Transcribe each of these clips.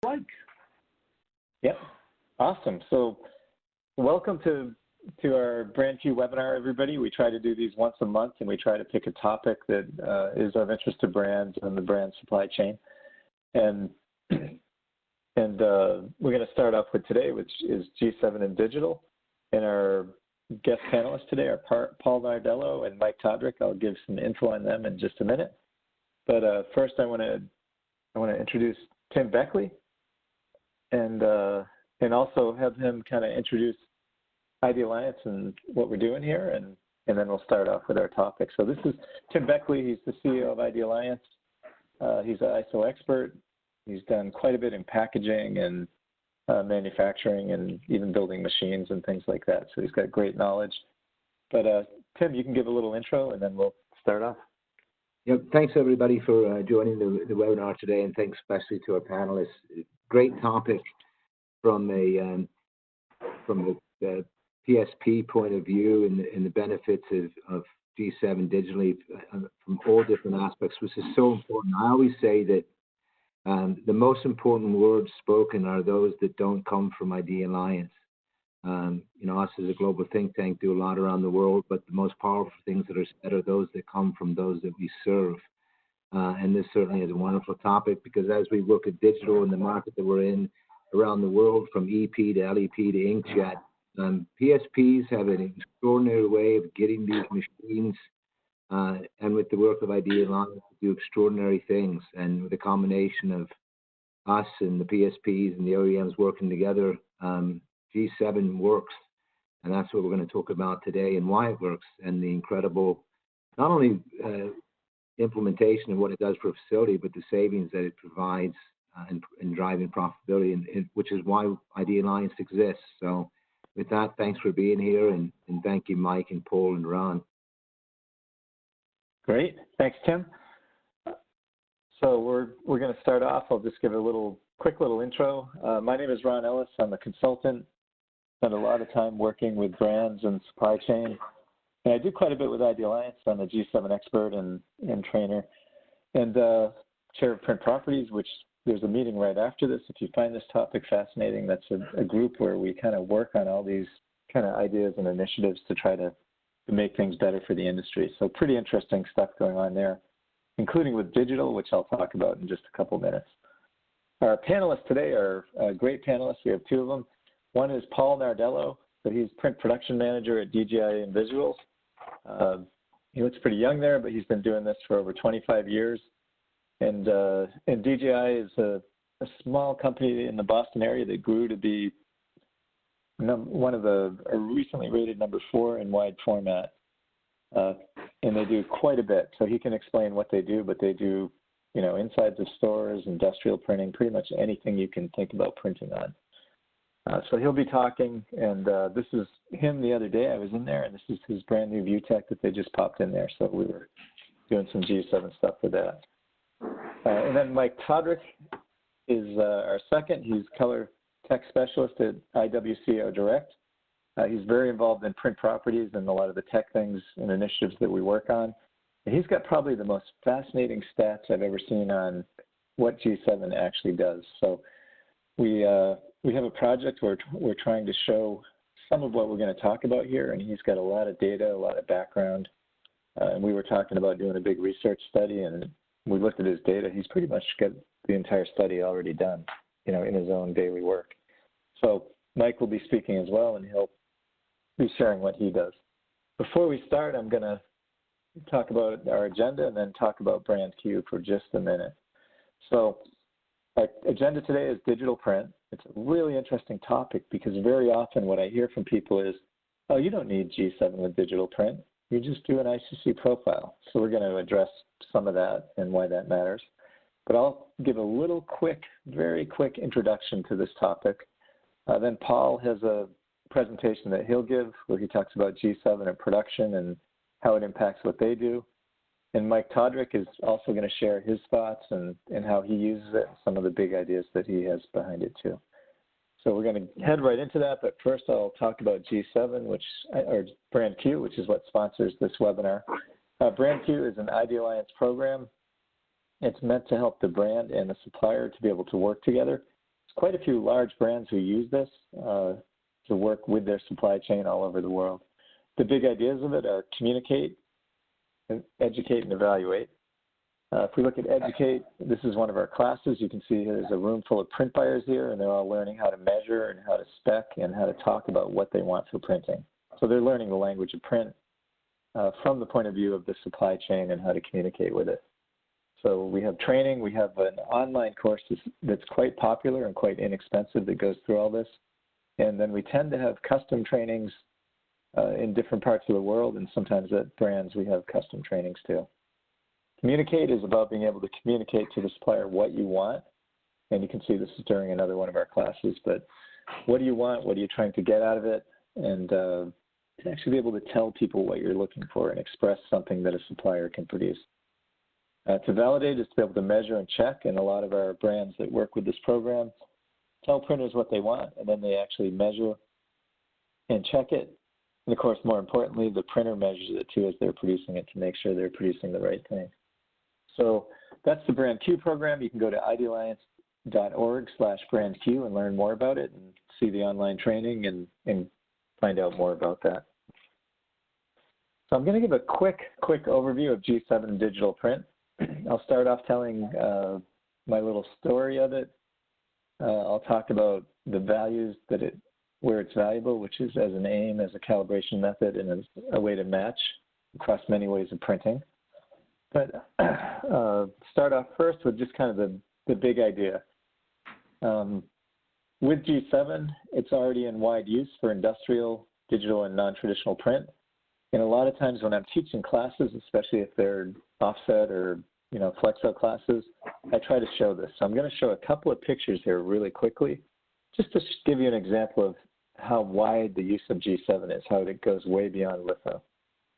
like. Yep. Awesome. So welcome to our BrandQ webinar, everybody. We try to do these once a month, and we try to pick a topic that is of interest to brands and the brand supply chain. And we're going to start off with today, which is G7 and digital. And our guest panelists today are Paul Nardello and Mike Todryk. I'll give some info on them in just a minute. But first, I want to introduce Tim Beckley, and also have him kind of introduce Idealliance and what we're doing here, and then we'll start off with our topic. So this is Tim Beckley. He's the CEO of Idealliance. He's an ISO expert. He's done quite a bit in packaging and manufacturing and even building machines and things like that. So he's got great knowledge. But Tim, you can give a little intro, and then we'll start off. Yep. Thanks, everybody, for joining the webinar today, and thanks especially to our panelists. Great topic from the PSP point of view and the benefits of G7 digitally from all different aspects, which is so important. I always say that the most important words spoken are those that don't come from Idealliance. Us as a global think tank do a lot around the world, but the most powerful things that are said are those that come from those that we serve. And this certainly is a wonderful topic, because as we look at digital and the market that we're in around the world, from EP to LEP to inkjet, PSPs have an extraordinary way of getting these machines and with the work of Idealliance to do extraordinary things. And with a combination of us and the PSPs and the OEMs working together, G7 works. And that's what we're going to talk about today, and why it works, and the incredible, not only implementation of what it does for a facility, but the savings that it provides in driving profitability, and which is why Idealliance exists. So with that, thanks for being here, and thank you, Mike and Paul and Ron. Great. Thanks, Tim. So we're going to start off. I'll just give a quick little intro. My name is Ron Ellis. I'm a consultant. Spend a lot of time working with brands and supply chain. And I do quite a bit with Idealliance. I'm a G7 expert and trainer, and chair of Print Properties, which there's a meeting right after this. If you find this topic fascinating, that's a group where we kind of work on all these kind of ideas and initiatives to try to make things better for the industry. So pretty interesting stuff going on there, including with digital, which I'll talk about in just a couple minutes. Our panelists today are great panelists. We have two of them. One is Paul Nardello. So he's print production manager at DJI and Visuals. He looks pretty young there, but he's been doing this for over 25 years. And DJI is a small company in the Boston area that grew to be one of the recently rated number 4 in wide format. And they do quite a bit. So he can explain what they do, but they do, insides of stores, industrial printing, pretty much anything you can think about printing on. So he'll be talking, and this is him the other day. I was in there, and this is his brand new ViewTech that they just popped in there. So we were doing some G7 stuff with that. And then Mike Todryk is our second. He's color tech specialist at IWCO Direct. He's very involved in print properties and a lot of the tech things and initiatives that we work on. And he's got probably the most fascinating stats I've ever seen on what G7 actually does. So we have a project where we're trying to show some of what we're going to talk about here, and he's got a lot of data, a lot of background. And we were talking about doing a big research study, and we looked at his data. He's pretty much got the entire study already done, in his own daily work. So Mike will be speaking as well, and he'll be sharing what he does. Before we start, I'm going to talk about our agenda and then talk about BrandQ for just a minute. So our agenda today is digital print. It's a really interesting topic, because very often what I hear from people is, oh, you don't need G7 with digital print. You just do an ICC profile. So we're going to address some of that and why that matters. But I'll give a very quick introduction to this topic. Then Paul has a presentation that he'll give where he talks about G7 and production and how it impacts what they do. And Mike Todryk is also going to share his thoughts and how he uses it, some of the big ideas that he has behind it too. So we're going to head right into that, but first I'll talk about G7, or BrandQ, which is what sponsors this webinar. BrandQ is an Idealliance program. It's meant to help the brand and the supplier to be able to work together quite a few large brands who use this to work with their supply chain all over the world. The big ideas of it are communicate, educate, and evaluate. If we look at educate, this is one of our classes. You can see there's a room full of print buyers here, and they're all learning how to measure and how to spec and how to talk about what they want for printing. So they're learning the language of print from the point of view of the supply chain and how to communicate with it. So we have training. We have an online course that's quite popular and quite inexpensive that goes through all this. And then we tend to have custom trainings in different parts of the world, and sometimes at brands we have custom trainings too. Communicate is about being able to communicate to the supplier what you want. And you can see this is during another one of our classes, but what do you want? What are you trying to get out of it? And to actually be able to tell people what you're looking for and express something that a supplier can produce. To validate is to be able to measure and check, and a lot of our brands that work with this program tell printers what they want, and then they actually measure and check it. And of course, more importantly, the printer measures it too as they're producing it to make sure they're producing the right thing. So that's the BrandQ program. You can go to idealliance.org/BrandQ and learn more about it and see the online training and find out more about that. So I'm going to give a quick overview of G7 digital print. I'll start off telling my little story of it. I'll talk about the values where it's valuable, which is as an aim, as a calibration method, and as a way to match across many ways of printing. But start off first with just kind of the big idea. With G7, it's already in wide use for industrial, digital, and non-traditional print. And a lot of times when I'm teaching classes, especially if they're offset or flexo classes, I try to show this. So I'm going to show a couple of pictures here really quickly, just to give you an example of how wide the use of G7 is, how it goes way beyond litho.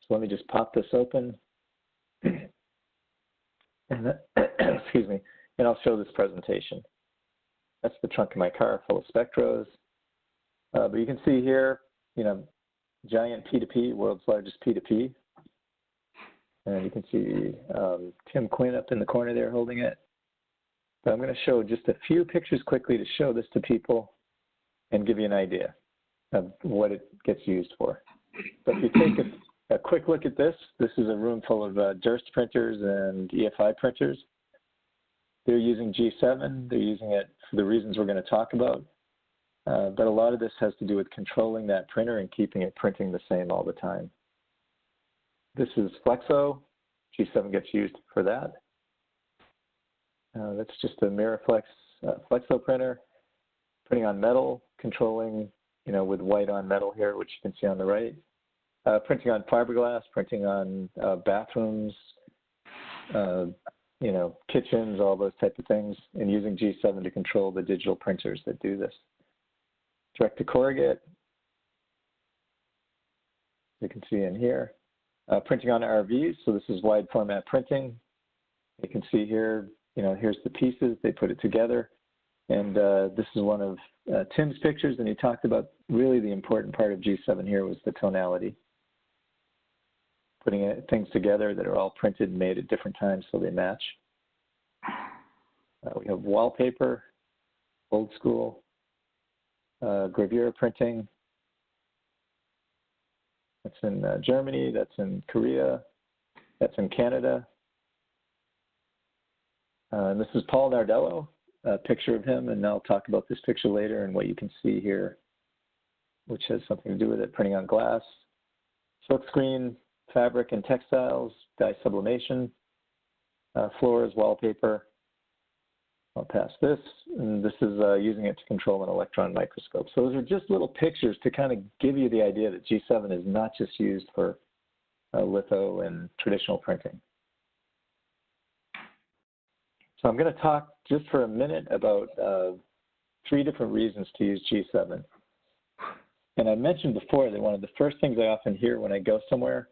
So let me just pop this open. And excuse me, and I'll show this presentation. That's the trunk of my car full of spectros. But you can see here, giant P2P, world's largest P2P. And you can see Tim Quinn up in the corner there holding it. But I'm going to show just a few pictures quickly to show this to people and give you an idea of what it gets used for. But if you take a quick look at this is a room full of Durst printers and EFI printers. They're using G7. They're using it for the reasons we're going to talk about. But a lot of this has to do with controlling that printer and keeping it printing the same all the time. This is Flexo. G7 gets used for that. That's just a Miraflex Flexo printer. Printing on metal, controlling, with white on metal here, which you can see on the right. Printing on fiberglass, printing on bathrooms, kitchens, all those type of things, and using G7 to control the digital printers that do this. Direct to corrugate, you can see in here. Printing on RVs, so this is wide format printing. You can see here, here's the pieces, they put it together. And this is one of Tim's pictures, and he talked about really the important part of G7 here was the tonality. Putting things together that are all printed and made at different times so they match. We have wallpaper, old school, gravure printing. That's in Germany, that's in Korea, that's in Canada. And this is Paul Nardello, a picture of him, and I'll talk about this picture later and what you can see here, which has something to do with it. Printing on glass, silk screen, fabric and textiles, dye sublimation, floors, wallpaper. I'll pass this, and this is using it to control an electron microscope. So those are just little pictures to kind of give you the idea that G7 is not just used for litho and traditional printing. So I'm going to talk just for a minute about 3 different reasons to use G7. And I mentioned before that one of the first things I often hear when I go somewhere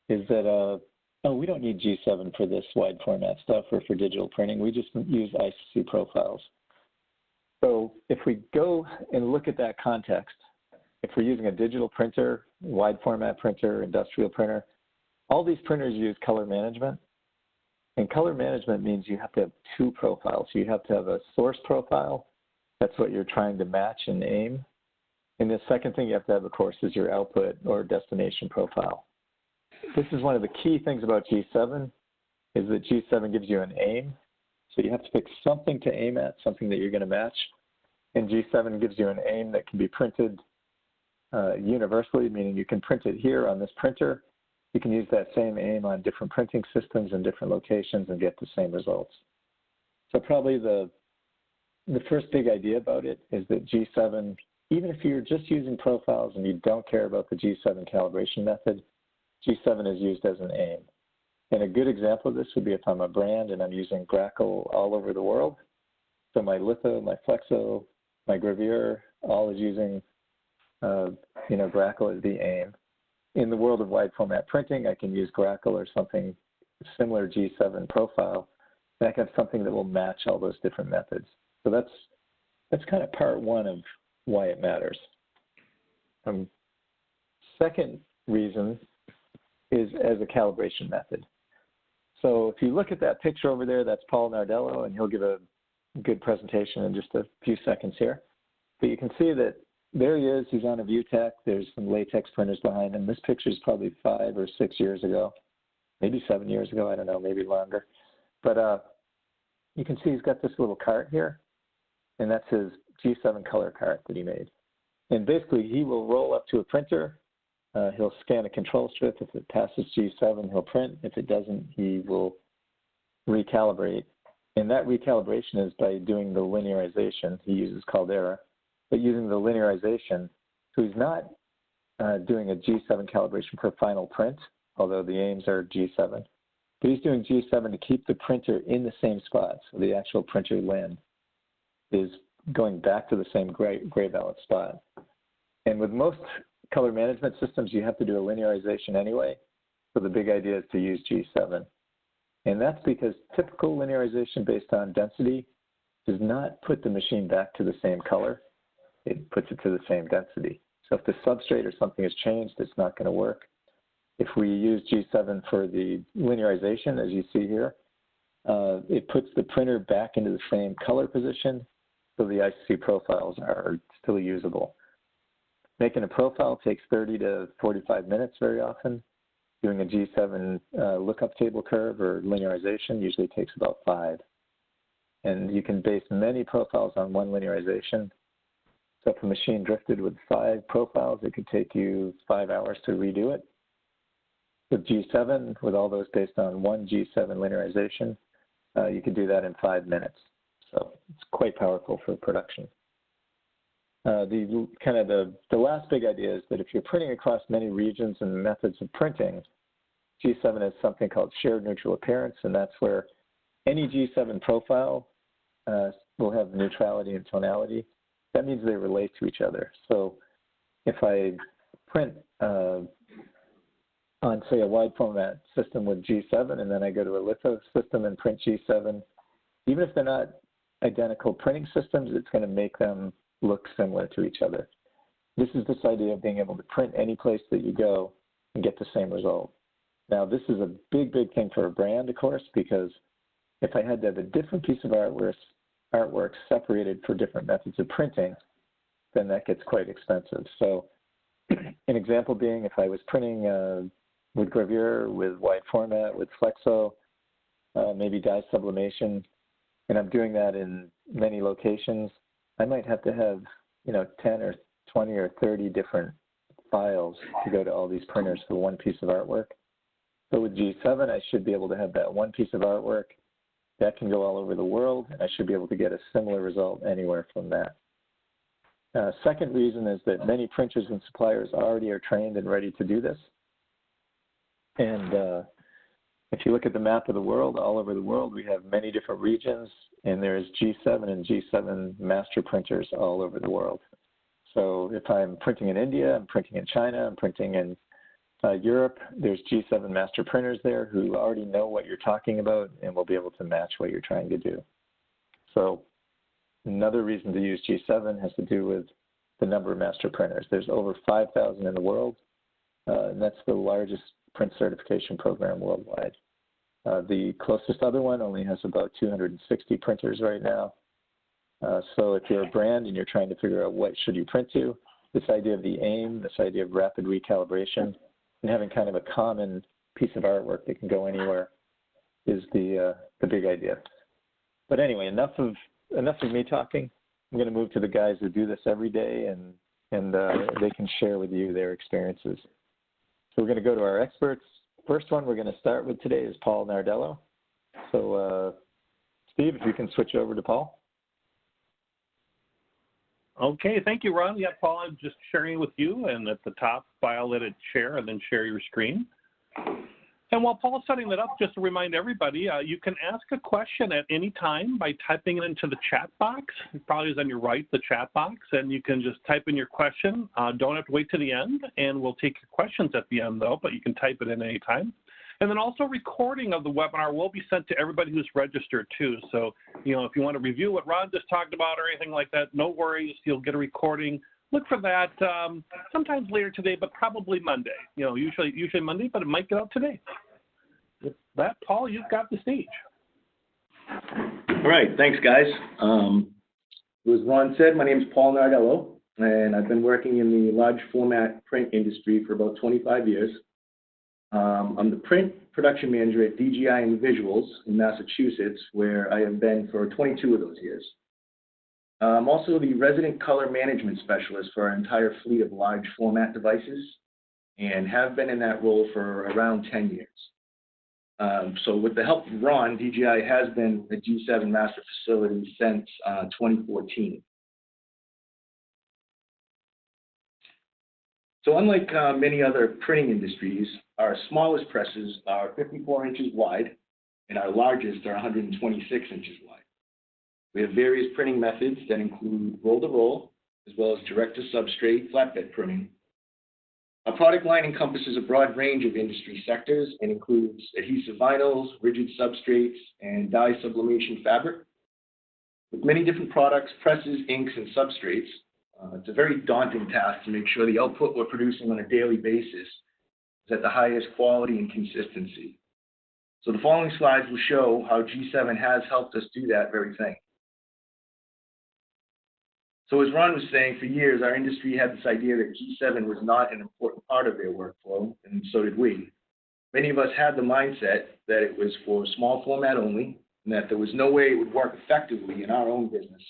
is that, oh, we don't need G7 for this wide format stuff or for digital printing. We just use ICC profiles. So if we go and look at that context, if we're using a digital printer, wide format printer, industrial printer, all these printers use color management. And color management means you have to have 2 profiles. You have to have a source profile That's what you're trying to match and aim. And the second thing you have to have, of course, is your output or destination profile. This is one of the key things about G7, is that G7 gives you an aim. So you have to pick something to aim at, something that you're going to match. And G7 gives you an aim that can be printed universally, meaning you can print it here on this printer. You can use that same aim on different printing systems in different locations and get the same results. So probably the first big idea about it is that G7, even if you're just using profiles and you don't care about the G7 calibration method, G7 is used as an aim. And a good example of this would be if I'm a brand and I'm using Grackle all over the world. So my litho, my flexo, my gravure, all is using Grackle as the aim. In the world of wide format printing, I can use Grackle or something similar G7 profile, and I can have something that will match all those different methods. So that's kind of part one of why it matters. Second reason is as a calibration method. So if you look at that picture over there, that's Paul Nardello, and he'll give a good presentation in just a few seconds here. But you can see that there he is. He's on a ViewTech. There's some latex printers behind him. This picture is probably 5 or 6 years ago, maybe 7 years ago. I don't know, maybe longer. But you can see he's got this little cart here, and that's his G7 color cart that he made. And basically, he will roll up to a printer. He'll scan a control strip. If it passes G7, he'll print. If it doesn't, he will recalibrate. And that recalibration is by doing the linearization. He uses Caldera, but using the linearization. So he's not doing a G7 calibration per final print, although the aims are G7. But he's doing G7 to keep the printer in the same spot. So the actual printer lens is going back to the same gray ballot spot. And with most color management systems, you have to do a linearization anyway. So the big idea is to use G7. And that's because typical linearization based on density does not put the machine back to the same color. It puts it to the same density. So if the substrate or something has changed, it's not going to work. If we use G7 for the linearization, as you see here, it puts the printer back into the same color position, so the IC profiles are still usable. Making a profile takes 30 to 45 minutes very often. Doing a G7 lookup table curve or linearization usually takes about 5. And you can base many profiles on one linearization. So if a machine drifted with 5 profiles, it could take you 5 hours to redo it. With G7, with all those based on one G7 linearization, you could do that in 5 minutes. So it's quite powerful for production. The last big idea is that if you're printing across many regions and methods of printing, G7 has something called shared neutral appearance, and that's where any G7 profile will have neutrality and tonality. That means they relate to each other. So if I print on, say, a wide format system with G7, and then I go to a litho system and print G7, even if they're not identical printing systems, it's going to make them look similar to each other. This is this idea of being able to print any place that you go and get the same result. Now, this is a big, big thing for a brand, of course, because if I had to have a different piece of artwork separated for different methods of printing, then that gets quite expensive. So an example being if I was printing with gravure, with wide format, with flexo, maybe dye sublimation, and I'm doing that in many locations, I might have to have 10 or 20 or 30 different files to go to all these printers for one piece of artwork. So with G7, I should be able to have that one piece of artwork that can go all over the world, and I should be able to get a similar result anywhere from that. Second reason is that many printers and suppliers already are trained and ready to do this. And if you look at the map of the world, all over the world, we have many different regions, and there's G7 and G7 master printers all over the world. So if I'm printing in India, I'm printing in China, I'm printing in Europe, there's G7 master printers there who already know what you're talking about and will be able to match what you're trying to do. So another reason to use G7 has to do with the number of master printers. There's over 5,000 in the world, and that's the largest print certification program worldwide. The closest other one only has about 260 printers right now. So if you're a brand and you're trying to figure out what should you print to, this idea of the aim, this idea of rapid recalibration, and having kind of a common piece of artwork that can go anywhere is the big idea. But anyway, enough of me talking. I'm going to move to the guys who do this every day, and they can share with you their experiences. So we're going to go to our experts. First one we're going to start with today is Paul Nardello. So Steve, if you can switch over to Paul. Okay, thank you, Ron. Yeah, Paul, I'm just sharing with you, and at the top, I'll let it share and then share your screen. And while Paul's setting that up, just to remind everybody, you can ask a question at any time by typing it into the chat box. It probably is on your right, the chat box, and you can just type in your question. Don't have to wait to the end, and we'll take your questions at the end, though, but you can type it in any time. And then also recording of the webinar will be sent to everybody who's registered, too. So, you know, if you want to review what Ron just talked about or anything like that, no worries. You'll get a recording. Look for that sometimes later today, but probably Monday. You know, usually Monday, but it might get out today. With that, Paul, you've got the stage. All right, thanks, guys. As Ron said, my name is Paul Nardello, and I've been working in the large format print industry for about 25 years. I'm the print production manager at DGI and Visuals in Massachusetts, where I have been for 22 of those years. I'm also the resident color management specialist for our entire fleet of large format devices, and have been in that role for around 10 years. So with the help of Ron, DGI has been a G7 master facility since 2014. So unlike many other printing industries, our smallest presses are 54 inches wide, and our largest are 126 inches wide. We have various printing methods that include roll-to-roll, as well as direct-to-substrate flatbed printing. Our product line encompasses a broad range of industry sectors and includes adhesive vinyls, rigid substrates, and dye sublimation fabric. With many different products, presses, inks, and substrates, it's a very daunting task to make sure the output we're producing on a daily basis is at the highest quality and consistency. So the following slides will show how G7 has helped us do that very thing. So as Ron was saying, for years, our industry had this idea that G7 was not an important part of their workflow, and so did we. Many of us had the mindset that it was for small format only, and that there was no way it would work effectively in our own business.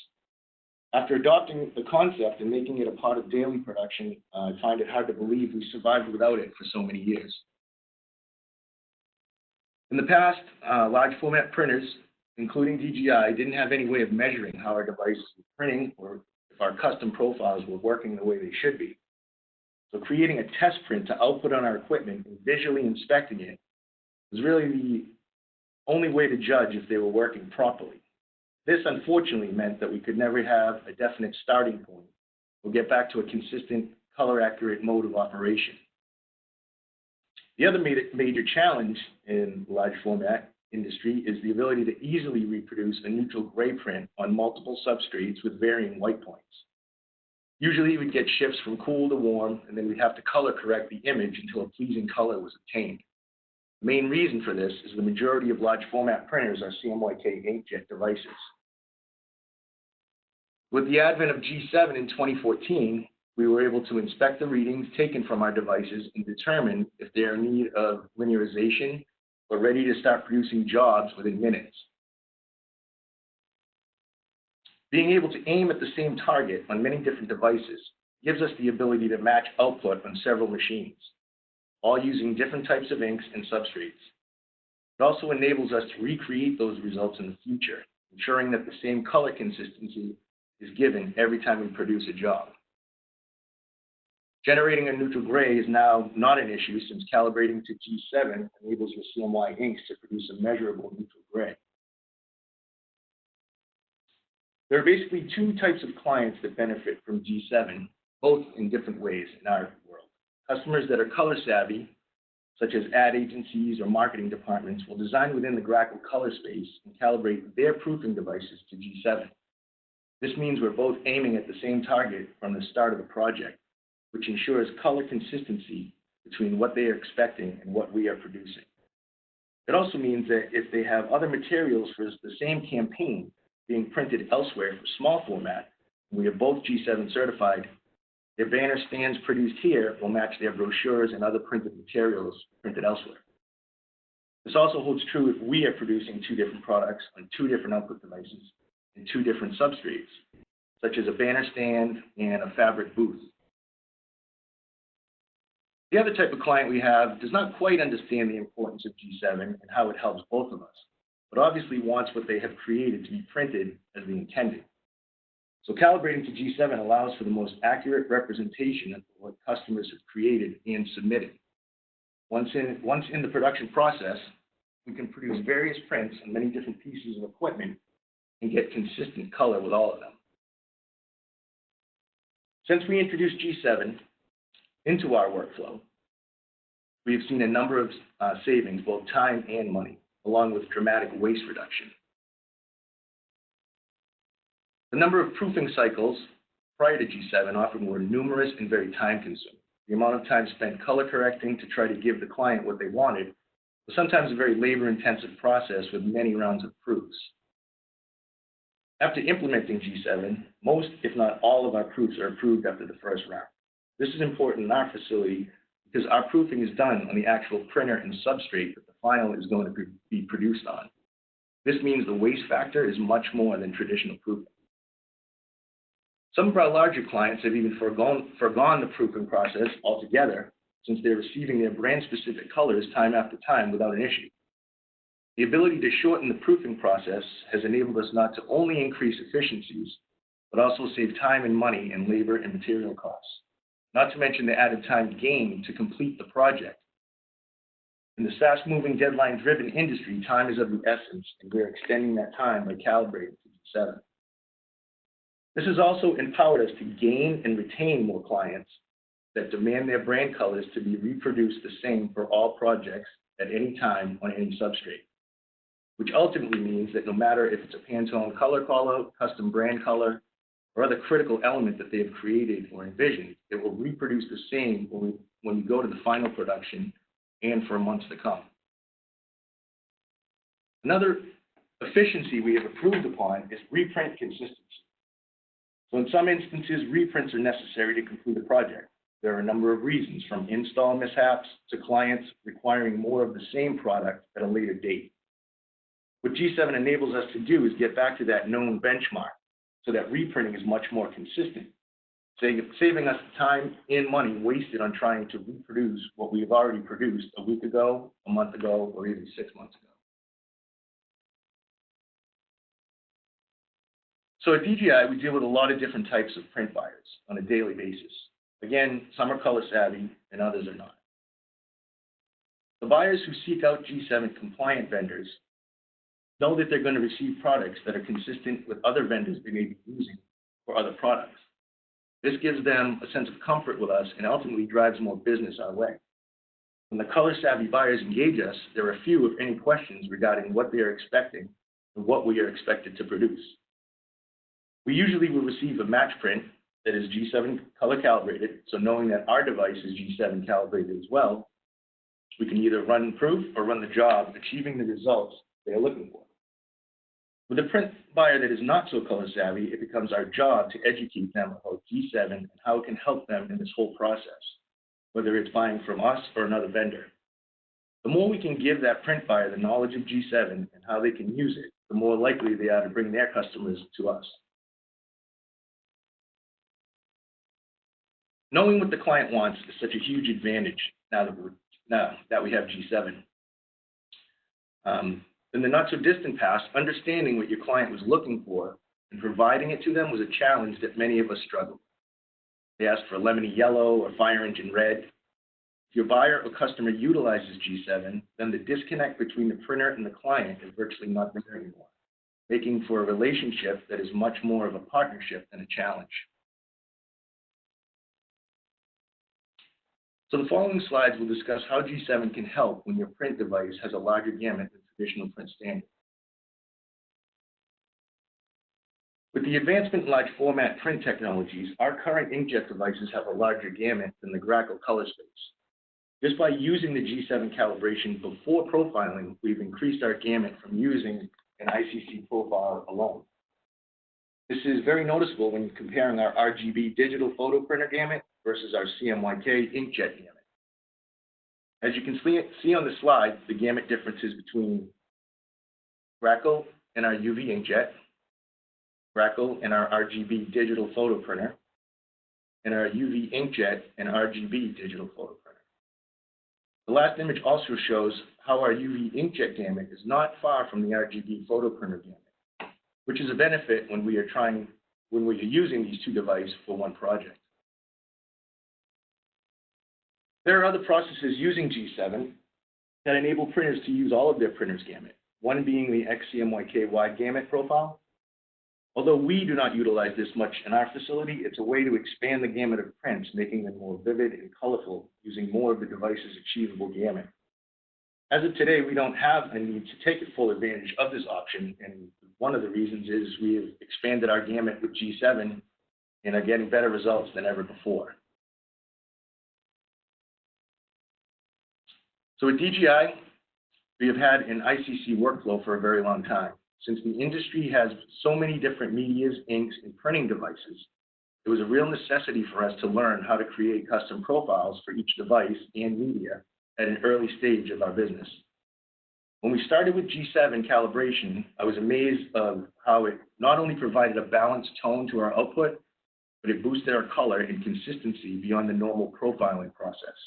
After adopting the concept and making it a part of daily production, I find it hard to believe we survived without it for so many years. In the past, large format printers, including DGI, didn't have any way of measuring how our devices were printing or if our custom profiles were working the way they should be. So creating a test print to output on our equipment and visually inspecting it was really the only way to judge if they were working properly. This unfortunately meant that we could never have a definite starting point or get back to a consistent color-accurate mode of operation. The other major challenge in the large format industry is the ability to easily reproduce a neutral gray print on multiple substrates with varying white points. Usually we'd get shifts from cool to warm, and then we'd have to color correct the image until a pleasing color was obtained. The main reason for this is the majority of large format printers are CMYK inkjet devices. With the advent of G7 in 2014, we were able to inspect the readings taken from our devices and determine if they are in need of linearization or ready to start producing jobs within minutes. Being able to aim at the same target on many different devices gives us the ability to match output on several machines, all using different types of inks and substrates. It also enables us to recreate those results in the future, ensuring that the same color consistency is given every time we produce a job. Generating a neutral gray is now not an issue since calibrating to G7 enables your CMY inks to produce a measurable neutral gray. There are basically two types of clients that benefit from G7, both in different ways in our world. Customers that are color savvy, such as ad agencies or marketing departments, will design within the Grackle color space and calibrate their proofing devices to G7. This means we're both aiming at the same target from the start of the project, which ensures color consistency between what they are expecting and what we are producing. It also means that if they have other materials for the same campaign, being printed elsewhere for small format, and we are both G7 certified, their banner stands produced here will match their brochures and other printed materials printed elsewhere. This also holds true if we are producing two different products on two different output devices and two different substrates, such as a banner stand and a fabric booth. The other type of client we have does not quite understand the importance of G7 and how it helps both of us, but obviously wants what they have created to be printed as they intended. So calibrating to G7 allows for the most accurate representation of what customers have created and submitted. Once in the production process, we can produce various prints on many different pieces of equipment and get consistent color with all of them. Since we introduced G7 into our workflow, we have seen a number of savings, both time and money, along with dramatic waste reduction. The number of proofing cycles prior to G7 often were numerous and very time-consuming. The amount of time spent color correcting to try to give the client what they wanted was sometimes a very labor-intensive process with many rounds of proofs. After implementing G7, most, if not all, of our proofs are approved after the first round. This is important in our facility because our proofing is done on the actual printer and substrate that the final is going to be produced on. This means the waste factor is much more than traditional proofing. Some of our larger clients have even forgone the proofing process altogether since they're receiving their brand-specific colors time after time without an issue. The ability to shorten the proofing process has enabled us not to only increase efficiencies, but also save time and money in labor and material costs, not to mention the added time gained to complete the project. In the fast-moving, deadline-driven industry, time is of the essence, and we're extending that time by calibrating to G7. This has also empowered us to gain and retain more clients that demand their brand colors to be reproduced the same for all projects at any time on any substrate, which ultimately means that no matter if it's a Pantone color callout, custom brand color, or other critical element that they have created or envisioned, it will reproduce the same when we go to the final production and for months to come. Another efficiency we have improved upon is reprint consistency. So in some instances, reprints are necessary to complete a project. There are a number of reasons, from install mishaps to clients requiring more of the same product at a later date. What G7 enables us to do is get back to that known benchmark so that reprinting is much more consistent, saving us time and money wasted on trying to reproduce what we have already produced a week ago, a month ago, or even 6 months ago. So at DGI, we deal with a lot of different types of print buyers on a daily basis. Again, some are color savvy and others are not. The buyers who seek out G7 compliant vendors know that they're going to receive products that are consistent with other vendors they may be using for other products. This gives them a sense of comfort with us and ultimately drives more business our way. When the color savvy buyers engage us, there are few, if any, questions regarding what they are expecting and what we are expected to produce. We usually will receive a match print that is G7 color calibrated, so knowing that our device is G7 calibrated as well, we can either run proof or run the job, achieving the results they are looking for. With a print buyer that is not so color savvy, it becomes our job to educate them about G7 and how it can help them in this whole process, whether it's buying from us or another vendor. The more we can give that print buyer the knowledge of G7 and how they can use it, the more likely they are to bring their customers to us. Knowing what the client wants is such a huge advantage now that we have G7. In the not-so-distant past, understanding what your client was looking for and providing it to them was a challenge that many of us struggled. They asked for lemony yellow or fire engine red. If your buyer or customer utilizes G7, then the disconnect between the printer and the client is virtually not there anymore, making for a relationship that is much more of a partnership than a challenge. So the following slides will discuss how G7 can help when your print device has a larger gamut than traditional print standard. With the advancement in large format print technologies, our current inkjet devices have a larger gamut than the Grackle color space. Just by using the G7 calibration before profiling, we've increased our gamut from using an ICC profile alone. This is very noticeable when comparing our RGB digital photo printer gamut versus our CMYK inkjet gamut. As you can see on the slide, the gamut differences between Grackle and our UV inkjet, Grackle and our RGB digital photo printer, and our UV inkjet and RGB digital photo printer. The last image also shows how our UV inkjet gamut is not far from the RGB photo printer gamut, which is a benefit when we are using these two devices for one project. There are other processes using G7 that enable printers to use all of their printers gamut, one being the XCMYK wide gamut profile. Although we do not utilize this much in our facility, it's a way to expand the gamut of prints, making them more vivid and colorful using more of the device's achievable gamut. As of today, we don't have a need to take full advantage of this option, and one of the reasons is we have expanded our gamut with G7 and are getting better results than ever before. So at DGI, we have had an ICC workflow for a very long time. Since the industry has so many different medias, inks, and printing devices, it was a real necessity for us to learn how to create custom profiles for each device and media at an early stage of our business. When we started with G7 calibration, I was amazed of how it not only provided a balanced tone to our output, but it boosted our color and consistency beyond the normal profiling process.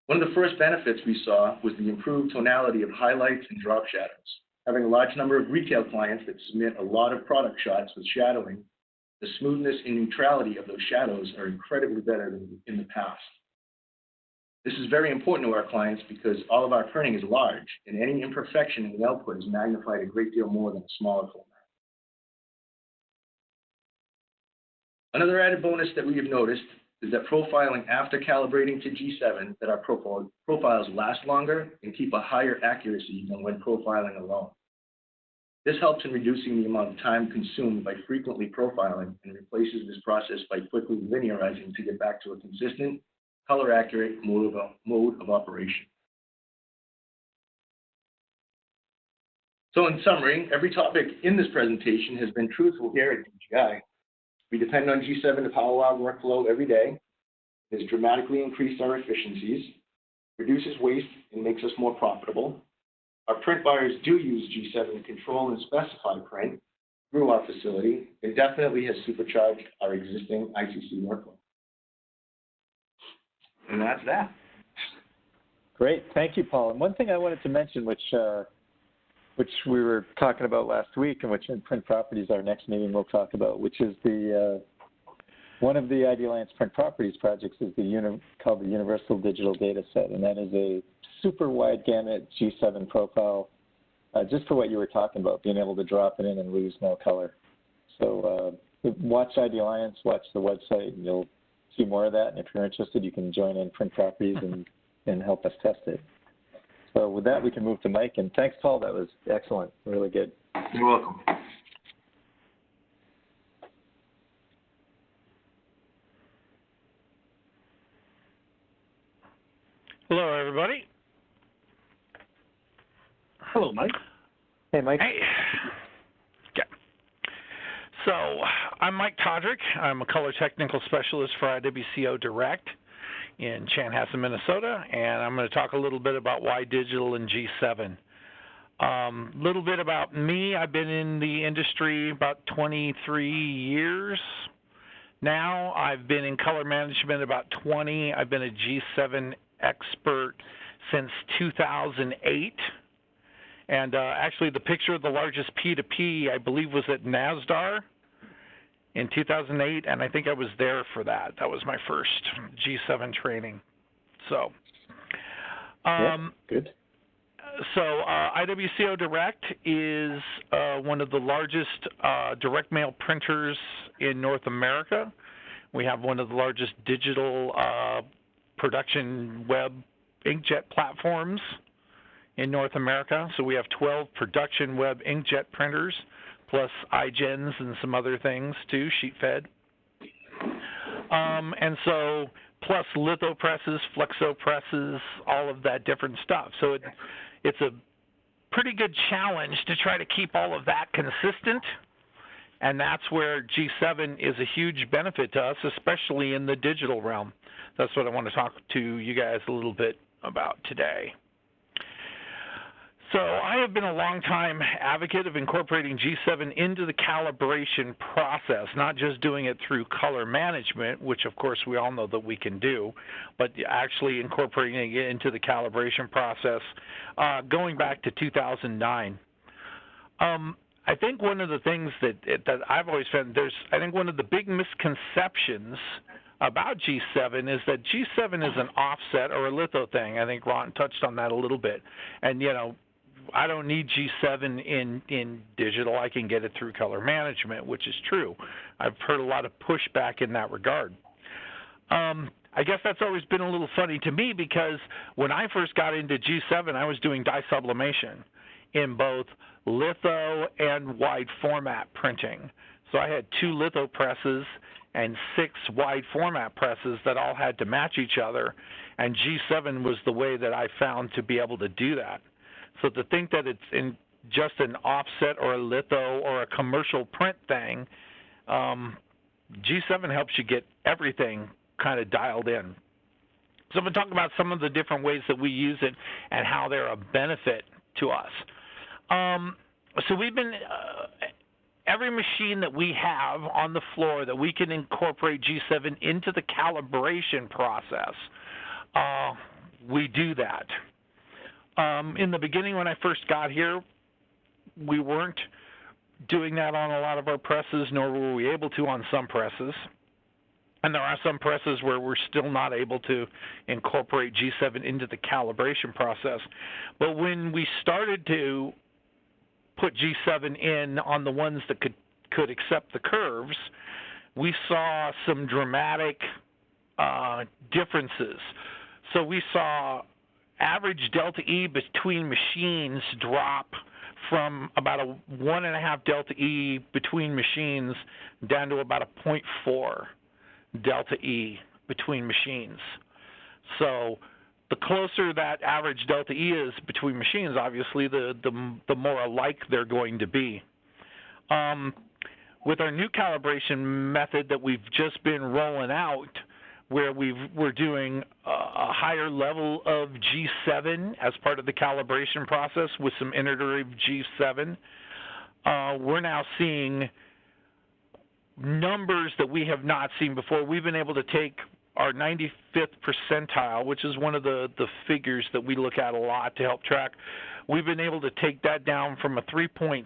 One of the first benefits we saw was the improved tonality of highlights and drop shadows. Having a large number of retail clients that submit a lot of product shots with shadowing, the smoothness and neutrality of those shadows are incredibly better than in the past. This is very important to our clients because all of our printing is large, and any imperfection in the output is magnified a great deal more than a smaller format. Another added bonus that we have noticed is that profiling after calibrating to G7, that our profiles last longer and keep a higher accuracy than when profiling alone. This helps in reducing the amount of time consumed by frequently profiling and replaces this process by quickly linearizing to get back to a consistent, color-accurate mode of operation. So in summary, every topic in this presentation has been truthful here at DGI. We depend on G7 to power our workflow every day. It has dramatically increased our efficiencies, reduces waste, and makes us more profitable. Our print buyers do use G7 to control and specify print through our facility, and definitely has supercharged our existing ICC workflow. And that's that. Great, thank you, Paul. And one thing I wanted to mention, which we were talking about last week, and which in Print Properties, our next meeting we'll talk about, which is the one of the Idealliance Print Properties projects is called the Universal Digital Data Set, and that is a super wide gamut G7 profile, just for what you were talking about, being able to drop it in and lose no color. So watch Idealliance, watch the website, and you'll see more of that. And if you're interested, you can join in Print Properties and help us test it. So with that, we can move to Mike. And thanks, Paul. That was excellent. Really good. You're welcome. Hello, everybody. Hello, Mike. Hey, Mike. Hey. Okay. So I'm Mike Todryk. I'm a color technical specialist for IWCO Direct in Chanhassen, Minnesota, and I'm going to talk a little bit about why digital and G7. Little bit about me. I've been in the industry about 23 years now. I've been in color management about 20. I've been a G7 expert since 2008. And actually, the picture of the largest P2P, I believe, was at NASDAR in 2008, and I think I was there for that. That was my first G7 training. So, good. So IWCO Direct is one of the largest direct mail printers in North America. We have one of the largest digital production web inkjet platforms in North America. So we have 12 production web inkjet printers, plus iGens and some other things too, sheet fed. And so plus litho presses, flexo presses, all of that different stuff. So it's a pretty good challenge to try to keep all of that consistent. And that's where G7 is a huge benefit to us, especially in the digital realm. That's what I want to talk to you guys a little bit about today. So I have been a long-time advocate of incorporating G7 into the calibration process, not just doing it through color management, which of course we all know that we can do, but actually incorporating it into the calibration process going back to 2009. I think one of the things that I've always found, I think one of the big misconceptions about G7 is that G7 is an offset or a litho thing. I think Ron touched on that a little bit. And, you know, I don't need G7 in digital. I can get it through color management, which is true. I've heard a lot of pushback in that regard. I guess that's always been a little funny to me because when I first got into G7, I was doing dye sublimation in both litho and wide format printing. So I had 2 litho presses and 6 wide format presses that all had to match each other, and G7 was the way that I found to be able to do that. So to think that it's in just an offset or a litho or a commercial print thing, G7 helps you get everything kind of dialed in. So I'm going to talk about some of the different ways that we use it and how they're a benefit to us. So we've been, every machine that we have on the floor that we can incorporate G7 into the calibration process, we do that. In the beginning when I first got here, we weren't doing that on a lot of our presses, nor were we able to on some presses. And there are some presses where we're still not able to incorporate G7 into the calibration process. But when we started to put G7 in on the ones that could accept the curves, we saw some dramatic differences. So we saw average delta E between machines drop from about a 1.5 delta E between machines down to about a 0.4 delta E between machines. So the closer that average delta E is between machines, obviously, the more alike they're going to be. With our new calibration method that we've just been rolling out, where we're doing a higher level of G7 as part of the calibration process with some iterative G7, we're now seeing numbers that we have not seen before. We've been able to take our 95th percentile, which is one of the figures that we look at a lot to help track. We've been able to take that down from a 3.6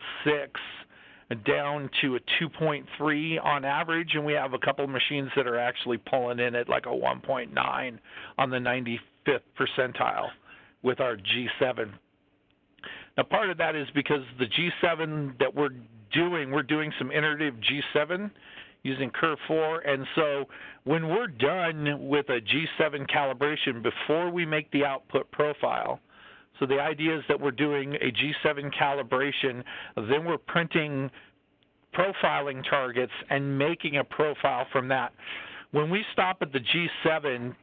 down to a 2.3 on average, and we have a couple of machines that are actually pulling in at like a 1.9 on the 95th percentile with our G7. Now, part of that is because the G7 that we're doing some iterative G7 using Curve 4, and so when we're done with a G7 calibration before we make the output profile, so the idea is that we're doing a G7 calibration, then we're printing profiling targets and making a profile from that. When we stop at the G7,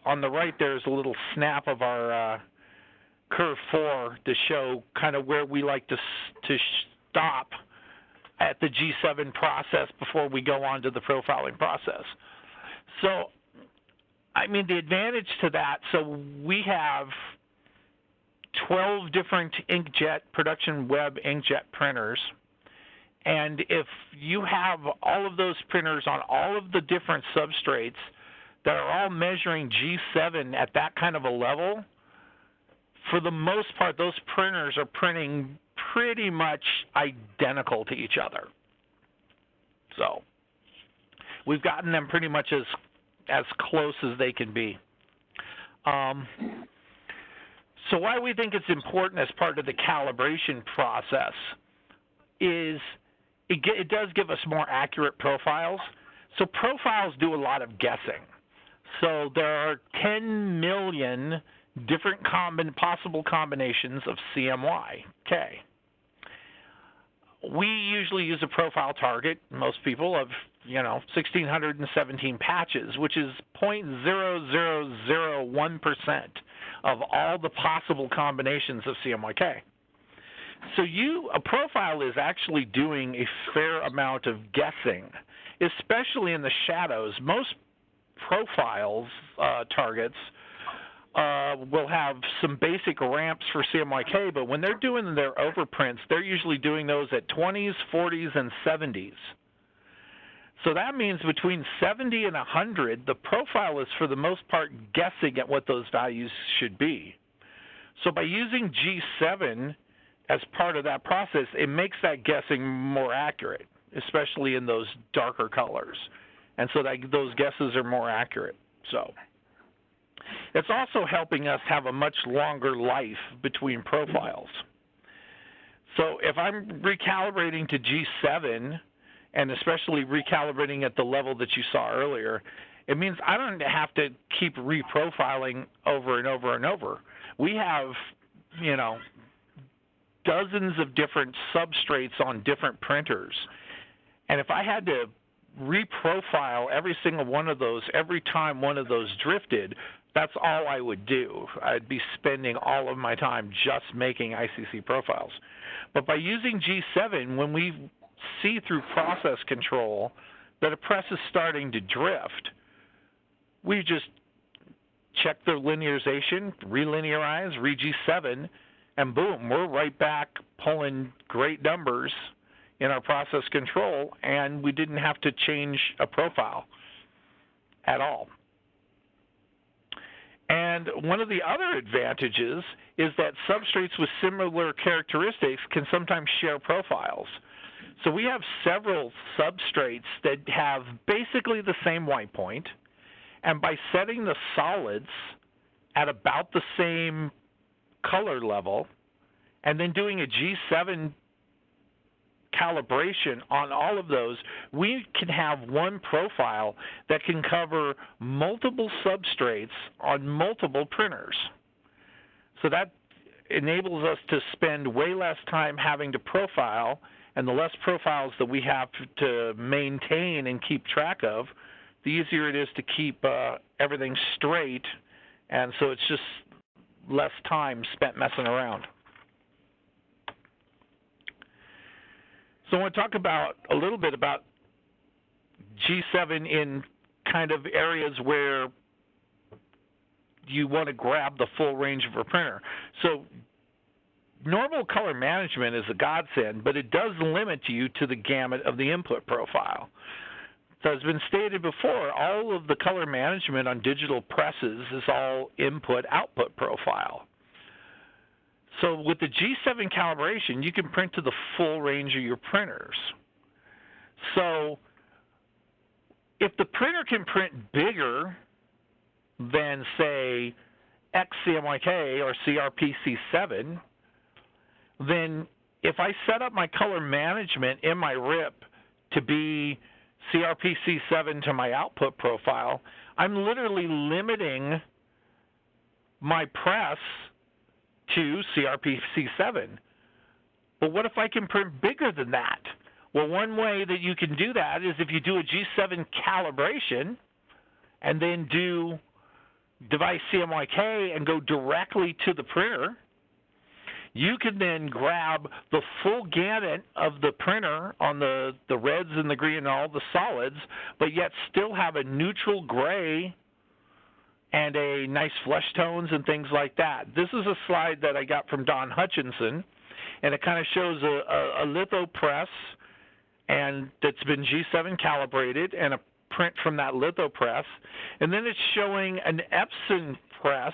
on the right there is a little snap of our Curve 4 to show kind of where we like to stop at the G7 process before we go on to the profiling process. So, I mean, the advantage to that, so we have 12 different inkjet, production web inkjet printers, and if you have all of those printers on all of the different substrates that are all measuring G7 at that kind of a level, for the most part, those printers are printing pretty much identical to each other. So we've gotten them pretty much as close as they can be. So why we think it's important as part of the calibration process is it does give us more accurate profiles. So profiles do a lot of guessing. So there are 10 million different possible combinations of CMY. Okay. We usually use a profile target, most people, of 1,617 patches, which is 0.0001% of all the possible combinations of CMYK. So a profile is actually doing a fair amount of guessing, especially in the shadows. Most profiles targets will have some basic ramps for CMYK, but when they're doing their overprints, they're usually doing those at 20s, 40s, and 70s. So that means between 70 and 100, the profile is for the most part guessing at what those values should be. So by using G7 as part of that process, it makes that guessing more accurate, especially in those darker colors. And so those guesses are more accurate. So it's also helping us have a much longer life between profiles. So if I'm recalibrating to G7, and especially recalibrating at the level that you saw earlier, it means I don't have to keep reprofiling over and over and over. We have, dozens of different substrates on different printers. And if I had to reprofile every single one of those every time one of those drifted, that's all I would do. I'd be spending all of my time just making ICC profiles. But by using G7, when we see through process control that a press is starting to drift, we just check the linearization, relinearize, re-G7, and boom, we're right back pulling great numbers in our process control, and we didn't have to change a profile at all. And one of the other advantages is that substrates with similar characteristics can sometimes share profiles. So we have several substrates that have basically the same white point, and by setting the solids at about the same color level and then doing a G7 calibration on all of those, we can have one profile that can cover multiple substrates on multiple printers. So that enables us to spend way less time having to profile, and the less profiles that we have to maintain and keep track of, the easier it is to keep everything straight, and so it's just less time spent messing around. So I want to talk about a little bit about G7 in kind of areas where you want to grab the full range of a printer. So normal color management is a godsend, but it does limit you to the gamut of the input profile. So as has been stated before, all of the color management on digital presses is all input-output profile. So with the G7 calibration, you can print to the full range of your printers. So if the printer can print bigger than, say, XCMYK or CRPC7, then if I set up my color management in my RIP to be CRPC7 to my output profile, I'm literally limiting my press to CRPC7. But what if I can print bigger than that? Well, one way that you can do that is if you do a G7 calibration and then do device CMYK and go directly to the printer, you can then grab the full gamut of the printer on the reds and the green and all the solids, but yet still have a neutral gray and a nice flesh tones and things like that. This is a slide that I got from Don Hutchinson, and it kind of shows a litho press and that's been G7 calibrated and a print from that litho press. And then it's showing an Epson press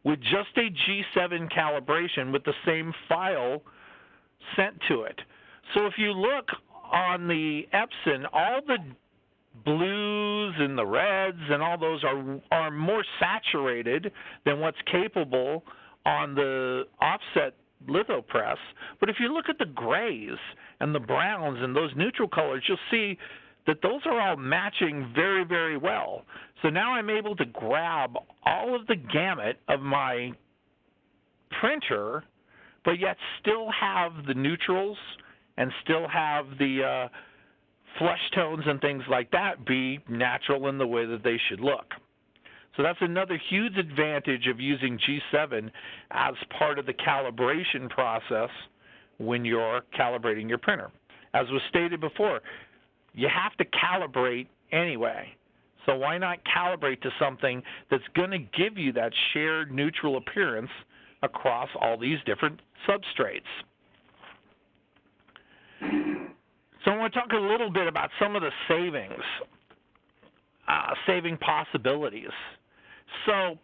with just a G7 calibration with the same file sent to it. So if you look on the Epson, all the blues and the reds and all those are more saturated than what's capable on the offset litho press. But if you look at the grays and the browns and those neutral colors, you'll see that those are all matching very, very well. So now I'm able to grab all of the gamut of my printer, but yet still have the neutrals and still have the flesh tones and things like that be natural in the way that they should look. So that's another huge advantage of using G7 as part of the calibration process when you're calibrating your printer. As was stated before, you have to calibrate anyway. So why not calibrate to something that's going to give you that shared neutral appearance across all these different substrates? So I want to talk a little bit about some of the saving possibilities. So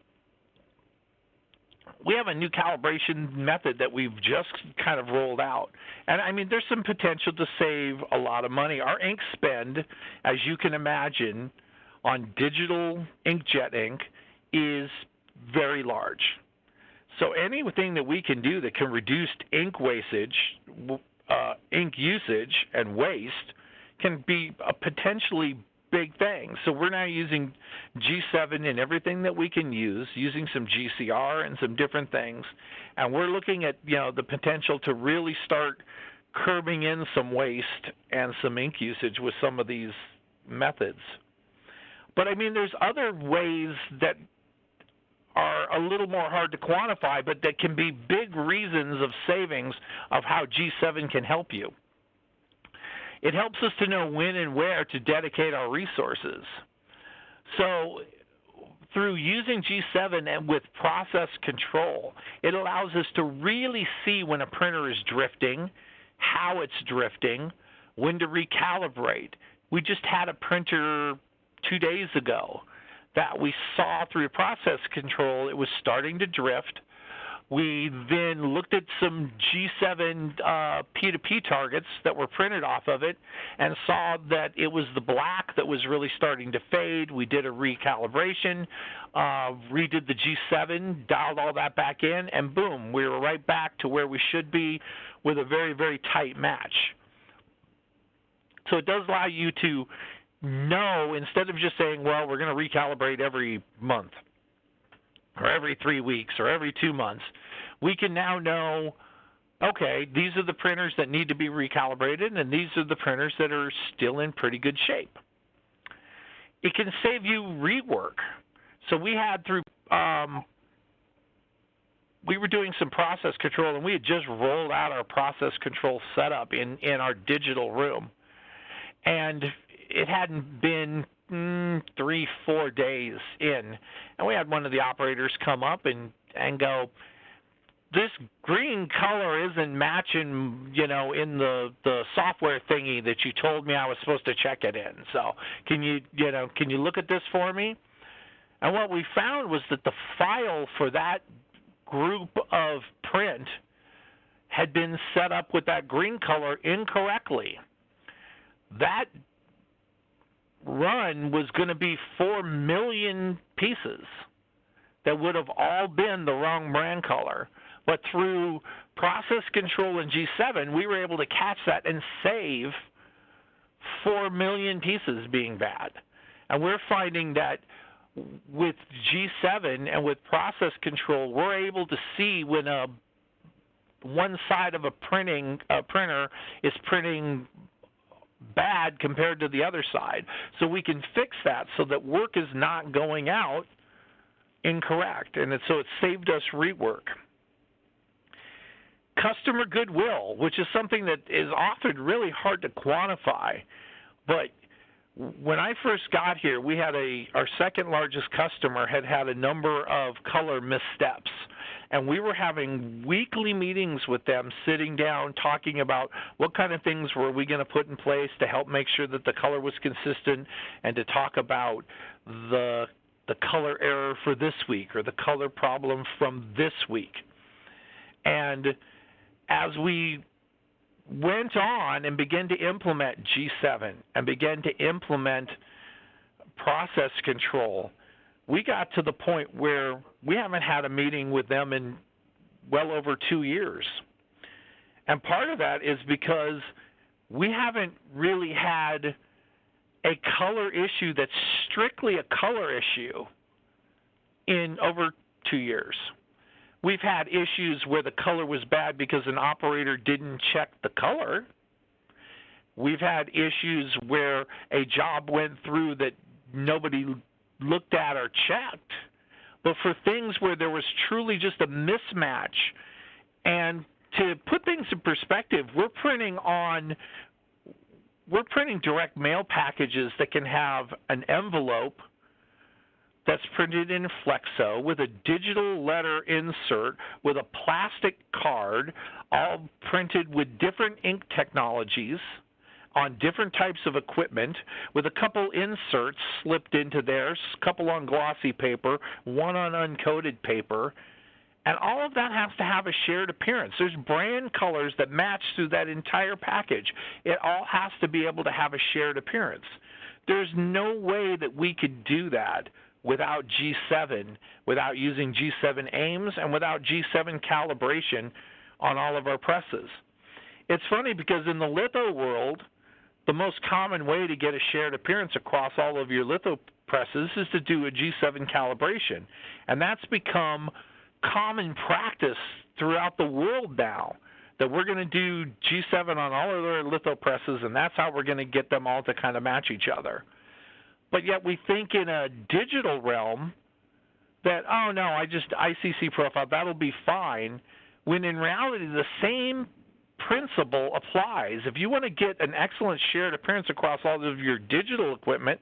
we have a new calibration method that we've just kind of rolled out. And I mean, there's some potential to save a lot of money. Our ink spend, as you can imagine, on digital inkjet ink is very large. So anything that we can do that can reduce ink wastage, ink usage and waste can be a potentially big thing. So we're now using G7 in everything that we can use, using some GCR and some different things, and we're looking at the potential to really start curbing in some waste and some ink usage with some of these methods. But I mean, there's other ways that are a little more hard to quantify, but that can be big reasons of savings of how G7 can help you. It helps us to know when and where to dedicate our resources. So through using G7 and with process control, it allows us to really see when a printer is drifting, how it's drifting, when to recalibrate. We just had a printer 2 days ago that we saw through process control it was starting to drift. We then looked at some G7 P2P targets that were printed off of it and saw that it was the black that was really starting to fade. We did a recalibration, redid the G7, dialed all that back in, and boom, we were right back to where we should be with a very, very tight match. So it does allow you to know, instead of just saying, well, we're going to recalibrate every month, or every 3 weeks, or every 2 months, we can now know, okay, these are the printers that need to be recalibrated, and these are the printers that are still in pretty good shape. It can save you rework. So we had through, we were doing some process control, and we had just rolled out our process control setup in our digital room. And it hadn't been 3-4 days in, and we had one of the operators come up and go, this green color isn't matching, in the software thingy that you told me I was supposed to check it in. So can you look at this for me? And what we found was that the file for that group of print had been set up with that green color incorrectly. That run was going to be 4 million pieces that would have all been the wrong brand color. But through process control in G7, we were able to catch that and save 4 million pieces being bad. And we're finding that with G7 and with process control, we're able to see when one side of a printer is printing bad compared to the other side. So we can fix that so that work is not going out incorrect. And so it saved us rework. Customer goodwill, which is something that is often really hard to quantify. But when I first got here, we had our second largest customer had a number of color missteps. And we were having weekly meetings with them, sitting down, talking about what kind of things were we going to put in place to help make sure that the color was consistent, and to talk about the color error for this week or the color problem from this week. And as we went on and began to implement G7 and began to implement process control, we got to the point where we haven't had a meeting with them in well over 2 years. And part of that is because we haven't really had a color issue that's strictly a color issue in over 2 years. We've had issues where the color was bad because an operator didn't check the color. We've had issues where a job went through that nobody looked at or checked, but for things where there was truly just a mismatch. And to put things in perspective, we're printing direct mail packages that can have an envelope that's printed in flexo with a digital letter insert with a plastic card, all printed with different ink technologies on different types of equipment, with a couple inserts slipped into there, a couple on glossy paper, one on uncoated paper, and all of that has to have a shared appearance. There's brand colors that match through that entire package. It all has to be able to have a shared appearance. There's no way that we could do that without G7, without using G7 aims, and without G7 calibration on all of our presses. It's funny because in the litho world, the most common way to get a shared appearance across all of your litho presses is to do a G7 calibration. And that's become common practice throughout the world now, that we're going to do G7 on all of our litho presses, and that's how we're going to get them all to kind of match each other. But yet we think in a digital realm that, oh, no, I just ICC profile, that'll be fine, when in reality the same principle applies. If you want to get an excellent shared appearance across all of your digital equipment,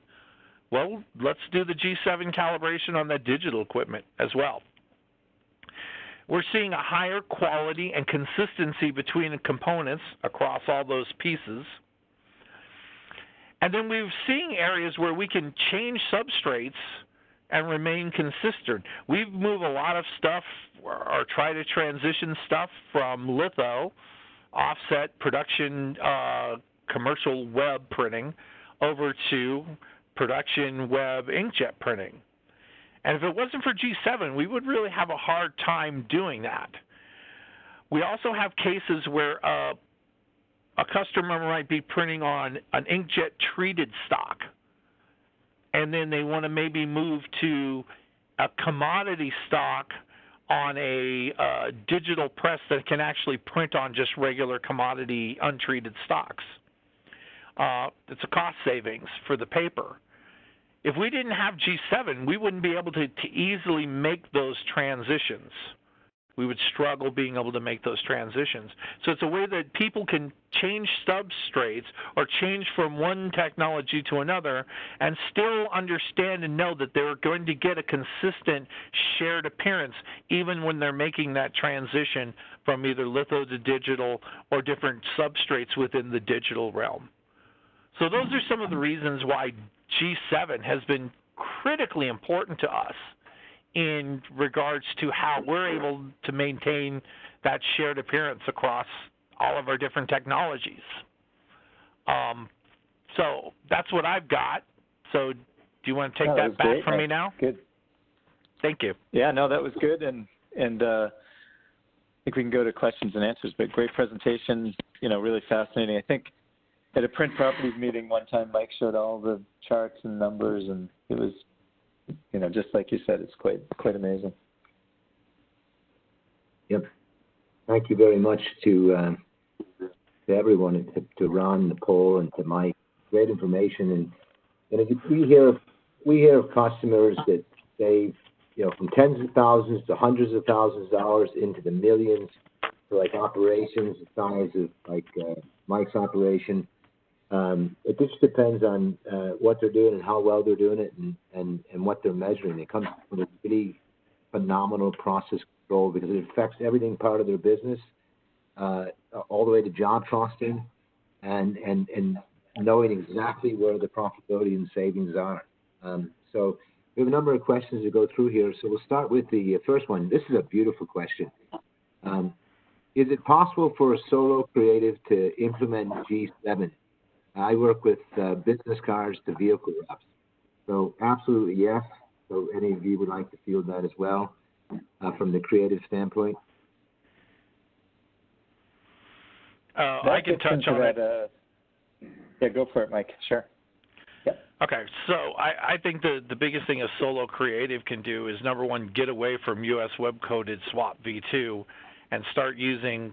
well, let's do the G7 calibration on that digital equipment as well. We're seeing a higher quality and consistency between the components across all those pieces. And then we're seeing areas where we can change substrates and remain consistent. We've moved a lot of stuff or try to transition stuff from litho, offset, production, commercial web printing over to production web inkjet printing. And if it wasn't for G7, we would really have a hard time doing that. We also have cases where a customer might be printing on an inkjet treated stock, and then they want to maybe move to a commodity stock on a digital press that can actually print on just regular commodity untreated stocks. It's a cost savings for the paper. If we didn't have G7, we wouldn't be able to easily make those transitions. We would struggle being able to make those transitions. So it's a way that people can change substrates or change from one technology to another and still understand and know that they're going to get a consistent shared appearance even when they're making that transition from either litho to digital or different substrates within the digital realm. So those are some of the reasons why G7 has been critically important to us in regards to how we're able to maintain that shared appearance across all of our different technologies. So that's what I've got. So do you want to take that back great. from me now? Good. Thank you. Yeah, no, that was good. And I think we can go to questions and answers, but great presentation, really fascinating. I think at a print properties meeting one time, Mike showed all the charts and numbers, and it was, just like you said, it's quite amazing. Yep. Thank you very much to everyone, and to Ron, Nicole, and to Mike. Great information, and we hear of customers that save, from tens of thousands to hundreds of thousands of dollars into the millions for like operations the size of like Mike's operation. It just depends on what they're doing and how well they're doing it and what they're measuring. It comes with a pretty phenomenal process control because it affects everything part of their business, all the way to job costing and knowing exactly where the profitability and savings are. So we have a number of questions to go through here. So we'll start with the first one. This is a beautiful question. Is it possible for a solo creative to implement G7? I work with business cards to vehicle wraps. So absolutely yes. So any of you would like to field that as well from the creative standpoint? I can touch on it. Yeah, go for it, Mike. Sure. Yep. Okay, so I think the biggest thing a solo creative can do is, number one, get away from US web-coded SWAP v2 and start using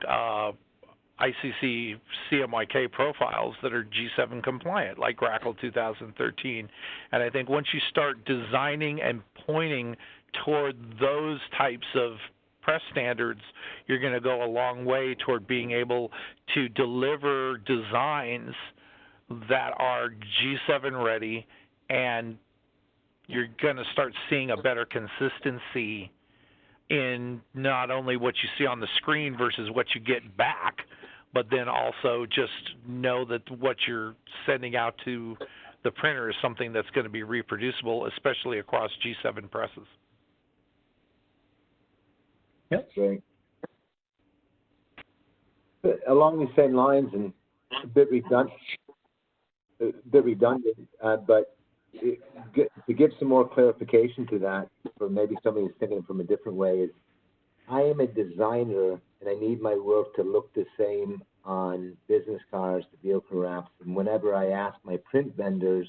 ICC CMYK profiles that are G7 compliant, like Grackle 2013. And I think once you start designing and pointing toward those types of press standards, you're going to go a long way toward being able to deliver designs that are G7 ready, and you're going to start seeing a better consistency in not only what you see on the screen versus what you get back, but then also just know that what you're sending out to the printer is something that's going to be reproducible, especially across G7 presses. Yep. Great. But along the same lines, and a bit redundant, but to give some more clarification to that, for maybe somebody who's thinking from a different way, is I am a designer and I need my work to look the same on business cards, the vehicle wraps, and whenever I ask my print vendors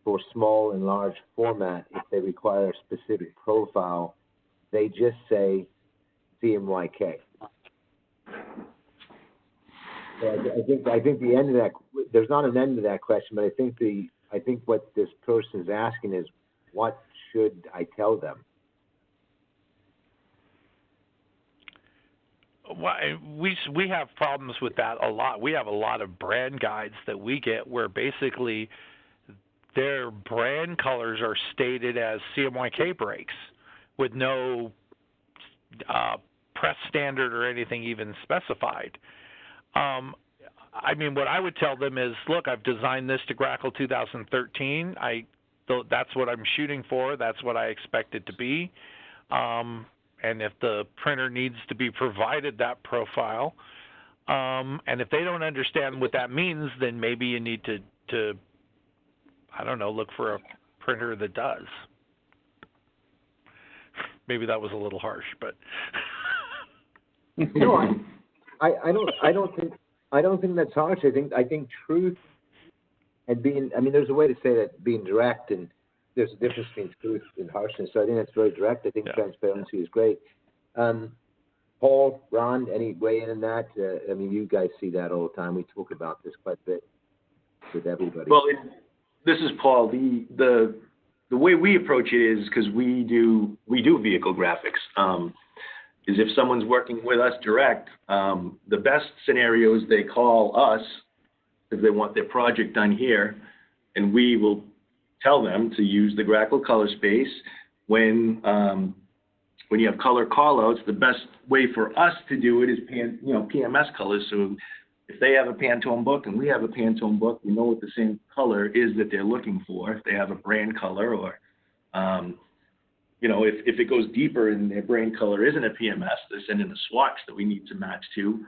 for small and large format, if they require a specific profile, they just say CMYK. So I think the end of that, there's not an end to that question, but I think what this person is asking is, what should I tell them? Well, we have problems with that a lot. We have a lot of brand guides that we get where basically their brand colors are stated as CMYK breaks with no press standard or anything even specified. I mean, what I would tell them is, look, I've designed this to Grackle 2013. That's what I'm shooting for. That's what I expect it to be. And if the printer needs to be provided that profile, and if they don't understand what that means, then maybe you need to I don't know, look for a printer that does. Maybe that was a little harsh, but no, I don't think that's harsh. I think truth and being, I mean, there's a way to say that, being direct, and there's a difference between truth and harshness. So I think that's very direct. I think transparency is great. Paul, Ron, any weigh in on that? I mean, you guys see that all the time. We talk about this quite a bit with everybody. Well, this is Paul. The way we approach it is, because we do vehicle graphics. Is if someone's working with us direct, the best scenario is they call us if they want their project done here, and we will tell them to use the Grackle color space. When you have color callouts, the best way for us to do it is PMS colors. So if they have a Pantone book and we have a Pantone book, we know what the same color is that they're looking for. If they have a brand color, or if it goes deeper and their brand color isn't a PMS, they're sending a swatch that we need to match to.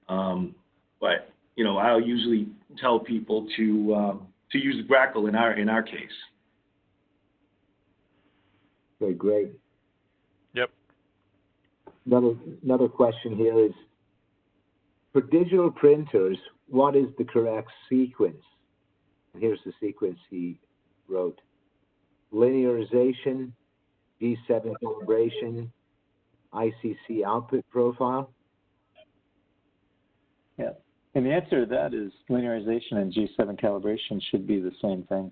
But I'll usually tell people to use the Grackle in our case. Okay, great. Yep. Another question here is, for digital printers, what is the correct sequence? And here's the sequence he wrote: linearization, G7 calibration, ICC output profile. Yeah, and the answer to that is linearization and G7 calibration should be the same thing.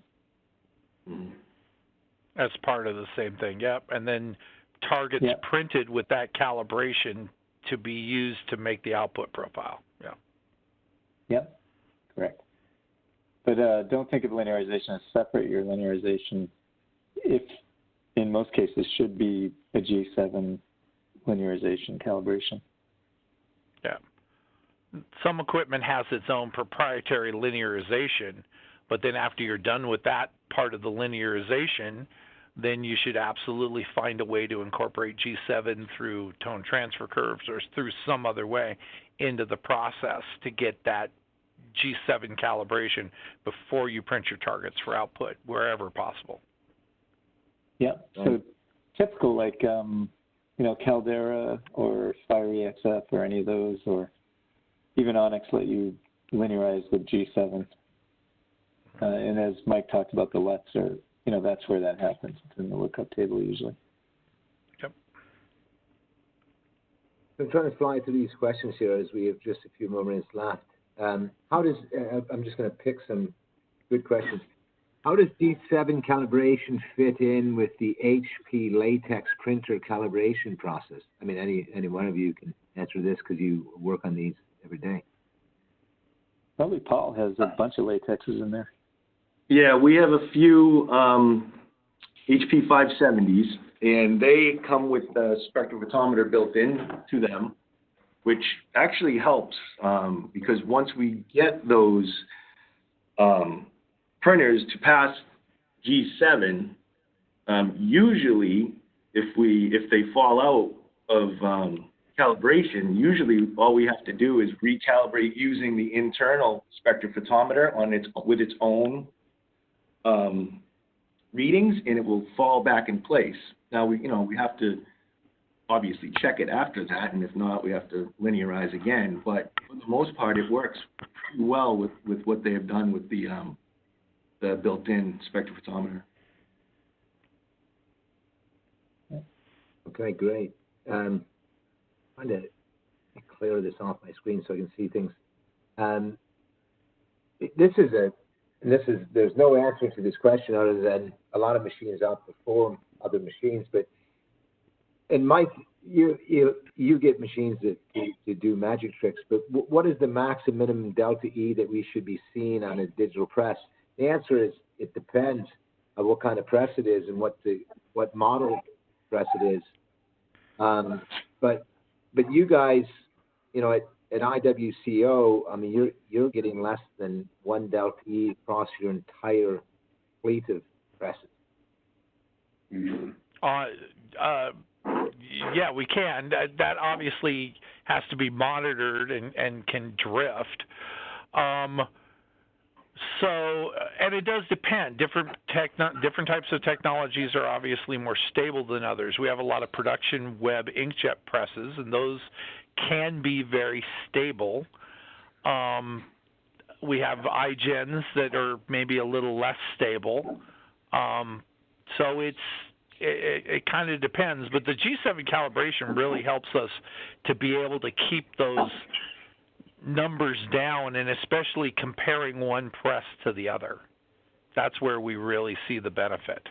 Mm-hmm. That's part of the same thing, yep. And then targets printed with that calibration to be used to make the output profile. Yeah. Yep, correct. But don't think of linearization as separate. Your linearization, if in most cases, should be a G7 linearization calibration. Yeah. Some equipment has its own proprietary linearization, but then after you're done with that part of the linearization, then you should absolutely find a way to incorporate G7 through tone transfer curves or through some other way into the process to get that G7 calibration before you print your targets for output wherever possible. Yeah, so typical like, Caldera or Fiery XF or any of those, or even Onyx let you linearize with G7. And as Mike talked about, the LETs are, that's where that happens. It's in the lookup table usually. Yep. I'm trying to fly through these questions here as we have just a few more minutes left. How does, I'm just going to pick some good questions. How does D7 calibration fit in with the HP latex printer calibration process? I mean, any one of you can answer this because you work on these every day. Probably Paul has a bunch of latexes in there. Yeah, we have a few HP 570s, and they come with the spectrophotometer built in to them, which actually helps because once we get those printers to pass G7, usually if they fall out of calibration, usually all we have to do is recalibrate using the internal spectrophotometer with its own readings, and it will fall back in place. Now we have to obviously check it after that, and if not, we have to linearize again. But for the most part, it works pretty well with what they have done with the built-in spectrophotometer. Okay, great. I'm trying to clear this off my screen so I can see things. There's no answer to this question other than a lot of machines outperform other machines. But and Mike, you get machines that do magic tricks. But what is the max and minimum delta E that we should be seeing on a digital press? The answer is it depends on what kind of press it is and what model press it is. But you guys, at IWCO, I mean, you're getting less than 1 delta E across your entire fleet of presses. Yeah, we can. That obviously has to be monitored and can drift. And it does depend. Different types of technologies are obviously more stable than others. We have a lot of production web inkjet presses, and those can be very stable. We have iGens that are maybe a little less stable. So it kind of depends. But the G7 calibration really helps us to be able to keep those numbers down, and especially comparing one press to the other. That's where we really see the benefit.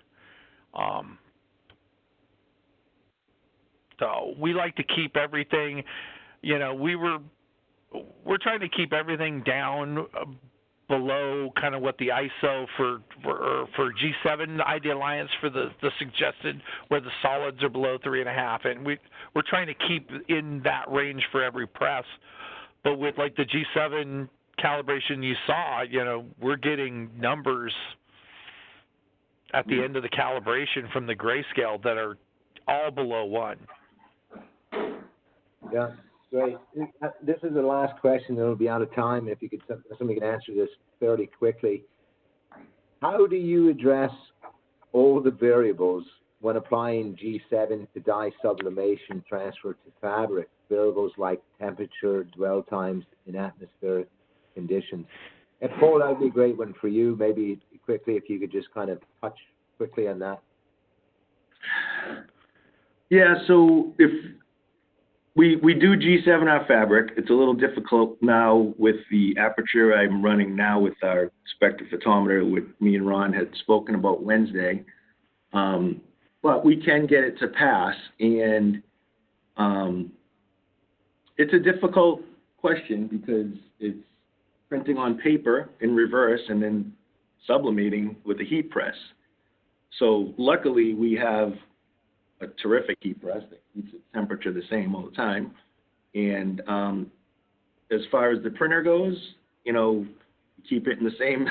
So we like to keep everything, we're trying to keep everything down below kind of what the ISO for G7 Idealliance for the suggested, where the solids are below 3.5, and we're trying to keep in that range for every press. But with like the G7 calibration you saw, we're getting numbers at the end of the calibration from the grayscale that are all below 1. Yeah, great. This is the last question, then we'll be out of time. If somebody can answer this fairly quickly. How do you address all the variables when applying G7 to dye sublimation transfer to fabric? Variables like temperature, dwell times in atmospheric conditions. And Paul, that would be a great one for you. Maybe quickly, if you could just kind of touch quickly on that. Yeah, so if we do G7 on fabric, it's a little difficult now with the aperture I'm running now with our spectrophotometer, which me and Ron had spoken about Wednesday. But we can get it to pass, and it's a difficult question because it's printing on paper in reverse and then sublimating with a heat press. So luckily we have a terrific heat press that keeps its temperature the same all the time. And as far as the printer goes, keep it in the same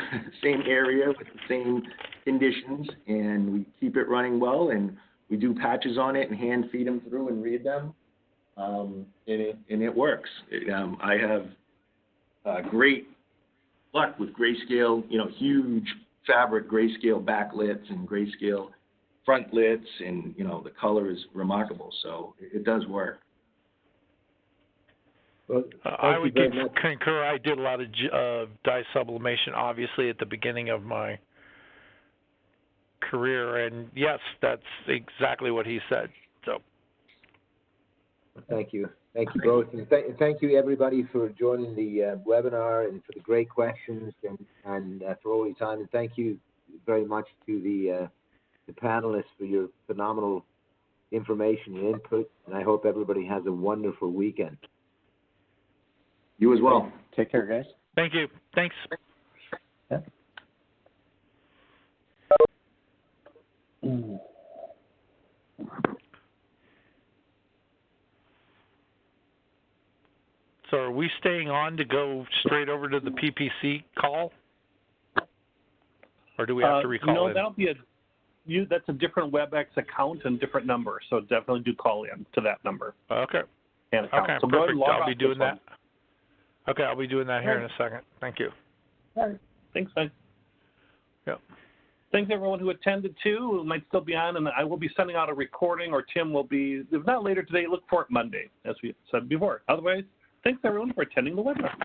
area with the same conditions, and we keep it running well, and we do patches on it and hand feed them through and read them. And it works. I have great luck with grayscale, huge fabric grayscale backlits and grayscale frontlets, and the color is remarkable. So it does work. Well, I would concur. I did a lot of dye sublimation, obviously, at the beginning of my career, and yes, that's exactly what he said. So. Thank you. Thank you both. And thank you, everybody, for joining the webinar and for the great questions and for all your time. And thank you very much to the panelists for your phenomenal information and input. And I hope everybody has a wonderful weekend. You as well. Take care, guys. Thank you. Thanks. Yeah. So are we staying on to go straight over to the PPC call? Or do we have to recall No, in? that'll be that's a different WebEx account and different number, so definitely do call in to that number. Okay. And account. Okay, So go ahead perfect. and log I'll off be doing this one. that. Okay, I'll be doing that here in a second. Thank you. All right. Thanks, man. Yep. Thanks, everyone who attended, too, who might still be on, and I will be sending out a recording, or Tim will be, if not later today, look for it Monday, as we said before. Otherwise, thanks, everyone, for attending the webinar.